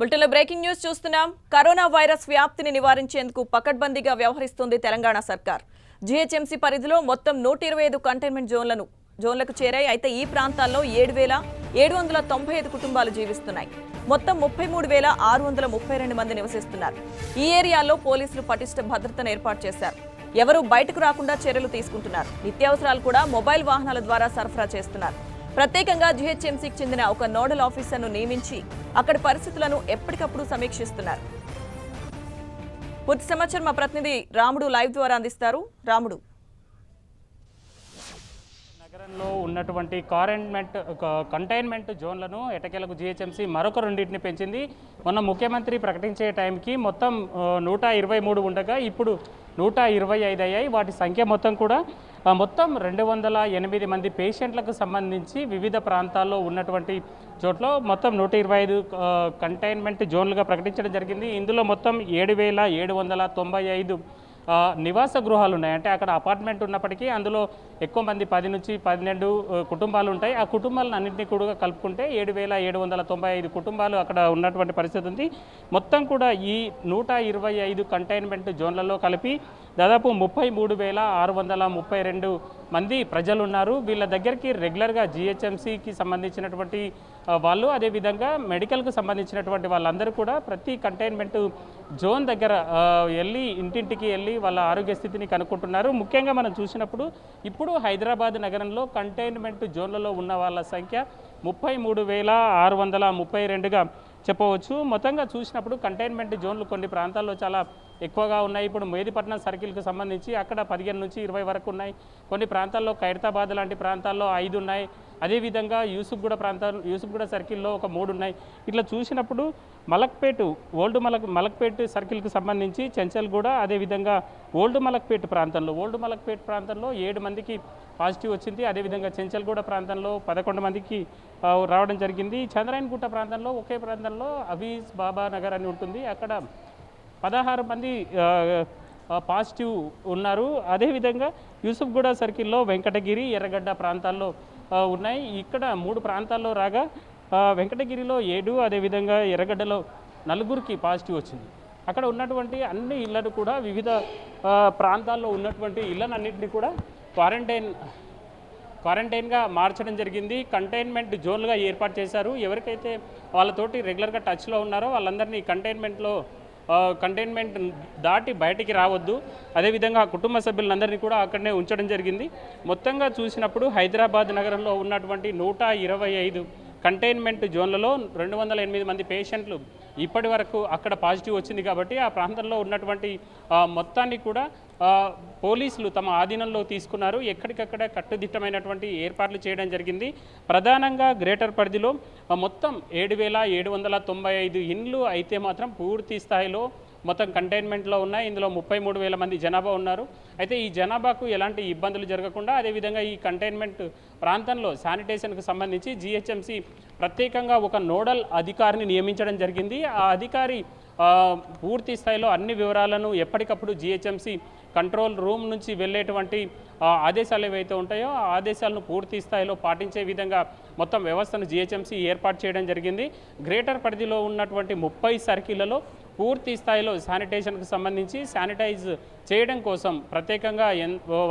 బులెటిన్లో breaking news చూస్తున్నాం. Corona virus వ్యాప్తిని నివారించేందుకు పకడ్బందీగా వ్యవహరిస్తోంది తెలంగాణ సర్కార్. జీహెచ్ఎంసీ పరిధిలో మొత్తం 125 కంటైన్మెంట్ జోన్లకు చేరాయి. అయితే ఈ ప్రాంతాల్లో 7,795 కుటుంబాలు జీవిస్తున్నాయి. మొత్తం 33,632 మంది నివసిస్తున్నారు. ఈ ఏరియాలో పోలీసులు పటిష్ట భద్రతను ఏర్పాటు చేశారు. ఎవరూ బయటకు రాకుండా చర్యలు తీసుకుంటున్నారు. నిత్యావసరాలు కూడా మొబైల్ వాహనాల ద్వారా సరఫరా చేస్తున్నారు. ప్రత్యేకంగా జీహెచ్ఎంసీకి చెందిన ఒక నోడల్ ఆఫీసర్ను నియమించి అక్కడి పరిస్థితులను ఎప్పటికప్పుడు సమీక్షిస్తున్నారు. పూర్తి సమాచారం మా ప్రతినిధి రాముడు లైవ్ ద్వారా అందిస్తారు. రాముడు, నగరంలో ఉన్నటువంటి కంటైన్మెంట్ జోన్లను ఎటకేలకు జీహెచ్ఎంసీ మరొక రెండింటిని పెంచింది. మొన్న ముఖ్యమంత్రి ప్రకటించే టైంకి మొత్తం 123 ఉండగా ఇప్పుడు 125 అయ్యాయి. వాటి సంఖ్య మొత్తం కూడా మొత్తం 208 మంది పేషెంట్లకు సంబంధించి వివిధ ప్రాంతాల్లో ఉన్నటువంటి చోట్ల మొత్తం 125 కంటైన్మెంట్ జోన్లుగా ప్రకటించడం జరిగింది. ఇందులో మొత్తం 7,795 నివాస గృహాలు ఉన్నాయి. అంటే అక్కడ అపార్ట్మెంట్ ఉన్నప్పటికీ అందులో ఎక్కువ మంది 10 నుంచి 12 కుటుంబాలు ఉంటాయి. ఆ కుటుంబాలను అన్నింటినీ కూడా కలుపుకుంటే 7,795 కుటుంబాలు అక్కడ ఉన్నటువంటి పరిస్థితి ఉంది. మొత్తం కూడా ఈ 125 కంటైన్మెంట్ జోన్లలో కలిపి దాదాపు 33,632 మంది ప్రజలు ఉన్నారు. వీళ్ళ దగ్గరికి రెగ్యులర్గా జీహెచ్ఎంసీకి సంబంధించినటువంటి వాళ్ళు, అదేవిధంగా మెడికల్కు సంబంధించినటువంటి వాళ్ళందరూ కూడా ప్రతి కంటైన్మెంట్ జోన్ దగ్గర వెళ్ళి ఇంటింటికి వెళ్ళి వాళ్ళ ఆరోగ్య స్థితిని కనుక్కుంటున్నారు. ముఖ్యంగా మనం చూసినప్పుడు ఇప్పుడు హైదరాబాద్ నగరంలో కంటైన్మెంట్ జోన్లలో ఉన్న వాళ్ళ సంఖ్య 33,632గా చెప్పవచ్చు. మొత్తంగా చూసినప్పుడు కంటైన్మెంట్ జోన్లు కొన్ని ప్రాంతాల్లో చాలా ఎక్కువగా ఉన్నాయి. ఇప్పుడు మేదిపట్నం సర్కిల్కి సంబంధించి అక్కడ 15 నుంచి 20 వరకు ఉన్నాయి. కొన్ని ప్రాంతాల్లో ఖైరతాబాద్ లాంటి ప్రాంతాల్లో 5 ఉన్నాయి. అదేవిధంగా యూసుఫ్గూడ సర్కిల్లో ఒక 3 ఉన్నాయి. ఇట్లా చూసినప్పుడు మలక్పేట్ సర్కిల్కి సంబంధించి చెంచల్గూడ, అదేవిధంగా ఓల్డ్ మలక్పేట్ ప్రాంతంలో 7 మందికి పాజిటివ్ వచ్చింది. అదేవిధంగా చెంచల్గూడ ప్రాంతంలో 11 మందికి రావడం జరిగింది. చంద్రాయన్గుట్ట ప్రాంతంలో ఒకే ప్రాంతంలో హఫీజ్ బాబా నగర్ అని ఉంటుంది, అక్కడ 16 మంది పాజిటివ్ ఉన్నారు. అదేవిధంగా యూసుఫ్గూడ సర్కిల్లో వెంకటగిరి, ఎర్రగడ్డ ప్రాంతాల్లో ఉన్నాయి. ఇక్కడ 3 ప్రాంతాల్లో రాగా వెంకటగిరిలో 7, అదేవిధంగా ఎర్రగడ్డలో 4కి పాజిటివ్ వచ్చింది. అక్కడ ఉన్నటువంటి అన్ని ఇళ్లను కూడా వివిధ ప్రాంతాల్లో ఉన్నటువంటి ఇళ్లన్నింటినీ కూడా క్వారంటైన్గా మార్చడం జరిగింది. కంటైన్మెంట్ జోన్లుగా ఏర్పాటు చేశారు. ఎవరికైతే వాళ్ళతోటి రెగ్యులర్గా టచ్లో ఉన్నారో వాళ్ళందరినీ కంటైన్మెంట్ దాటి బయటికి రావద్దు. అదేవిధంగా కుటుంబ సభ్యులందరినీ కూడా అక్కడనే ఉంచడం జరిగింది. మొత్తంగా చూసినప్పుడు హైదరాబాద్ నగరంలో ఉన్నటువంటి 125 కంటైన్మెంట్ జోన్లలో 208 మంది పేషెంట్లు ఇప్పటి వరకు అక్కడ పాజిటివ్ వచ్చింది. కాబట్టి ఆ ప్రాంతంలో ఉన్నటువంటి మొత్తాన్ని కూడా పోలీసులు తమ ఆధీనంలో తీసుకున్నారు. ఎక్కడికక్కడ కట్టుదిట్టమైనటువంటి ఏర్పాట్లు చేయడం జరిగింది. ప్రధానంగా గ్రేటర్ పరిధిలో మొత్తం 7,795 ఇండ్లు అయితే మాత్రం పూర్తి స్థాయిలో మొత్తం కంటైన్మెంట్లో ఉన్నాయి. ఇందులో 33,000 మంది జనాభా ఉన్నారు. అయితే ఈ జనాభాకు ఎలాంటి ఇబ్బందులు జరగకుండా అదేవిధంగా ఈ కంటైన్మెంట్ ప్రాంతంలో శానిటేషన్కు సంబంధించి జీహెచ్ఎంసీ ప్రత్యేకంగా ఒక నోడల్ అధికారిని నియమించడం జరిగింది. ఆ అధికారి పూర్తి స్థాయిలో అన్ని వివరాలను ఎప్పటికప్పుడు జీహెచ్ఎంసీ కంట్రోల్ రూమ్ నుంచి వెళ్ళేటువంటి ఆదేశాలు ఏవైతే ఉంటాయో ఆ ఆదేశాలను పూర్తి స్థాయిలో పాటించే విధంగా మొత్తం వ్యవస్థను జీహెచ్ఎంసీ ఏర్పాటు చేయడం జరిగింది. గ్రేటర్ పరిధిలో ఉన్నటువంటి 30 సర్కిళ్లలో పూర్తి స్థాయిలో శానిటేషన్కు సంబంధించి శానిటైజ్ చేయడం కోసం ప్రత్యేకంగా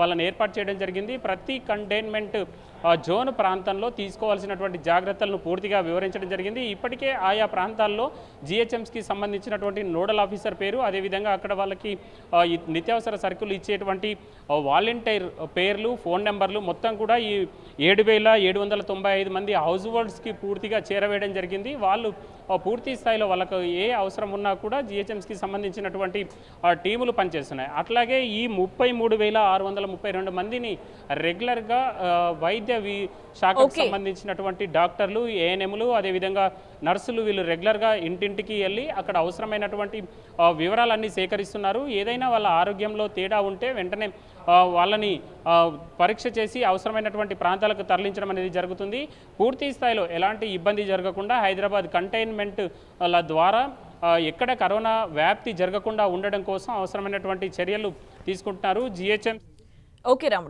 వాళ్ళని ఏర్పాటు చేయడం జరిగింది. ప్రతి కంటైన్మెంట్ జోన్ ప్రాంతంలో తీసుకోవాల్సినటువంటి జాగ్రత్తలను పూర్తిగా వివరించడం జరిగింది. ఇప్పటికే ఆయా ప్రాంతాల్లో జీహెచ్ఎంసీకి సంబంధించినటువంటి నోడల్ ఆఫీసర్ పేరు, అదేవిధంగా అక్కడ వాళ్ళకి నిత్యావసర సరుకులు ఇచ్చేటువంటి వాలంటీర్ పేర్లు, ఫోన్ నెంబర్లు మొత్తం కూడా ఈ 7,795 మంది హౌస్ హోల్డ్స్కి పూర్తిగా చేరవేయడం జరిగింది. వాళ్ళు పూర్తి స్థాయిలో వాళ్ళకు ఏ అవసరం ఉన్నా కూడా జీహెచ్ఎంసీకి సంబంధించినటువంటి టీములు పనిచేస్తున్నాయి. అట్లాగే ఈ 33,632 మందిని రెగ్యులర్గా వైద్య శాఖకు సంబంధించినటువంటి డాక్టర్లు, ఏఎన్ఎంలు, అదేవిధంగా నర్సులు వీళ్ళు రెగ్యులర్గా ఇంటింటికి వెళ్ళి అక్కడ అవసరమైనటువంటి వివరాలన్నీ సేకరిస్తున్నారు. ఏదైనా వాళ్ళ ఆరోగ్యంలో తేడా ఉంటే వెంటనే వాళ్ళని పరీక్ష చేసి అవసరమైనటువంటి ప్రాంతాలకు తరలించడం అనేది జరుగుతుంది. పూర్తి స్థాయిలో ఎలాంటి ఇబ్బంది జరగకుండా హైదరాబాద్ కంటైన్మెంట్ల ద్వారా ఎక్కడ కరోనా వ్యాప్తి జరగకుండా ఉండడం కోసం అవసరమైనటువంటి చర్యలు తీసుకుంటున్నారు జీహెచ్ఎంసీ. ఓకే రాముడు.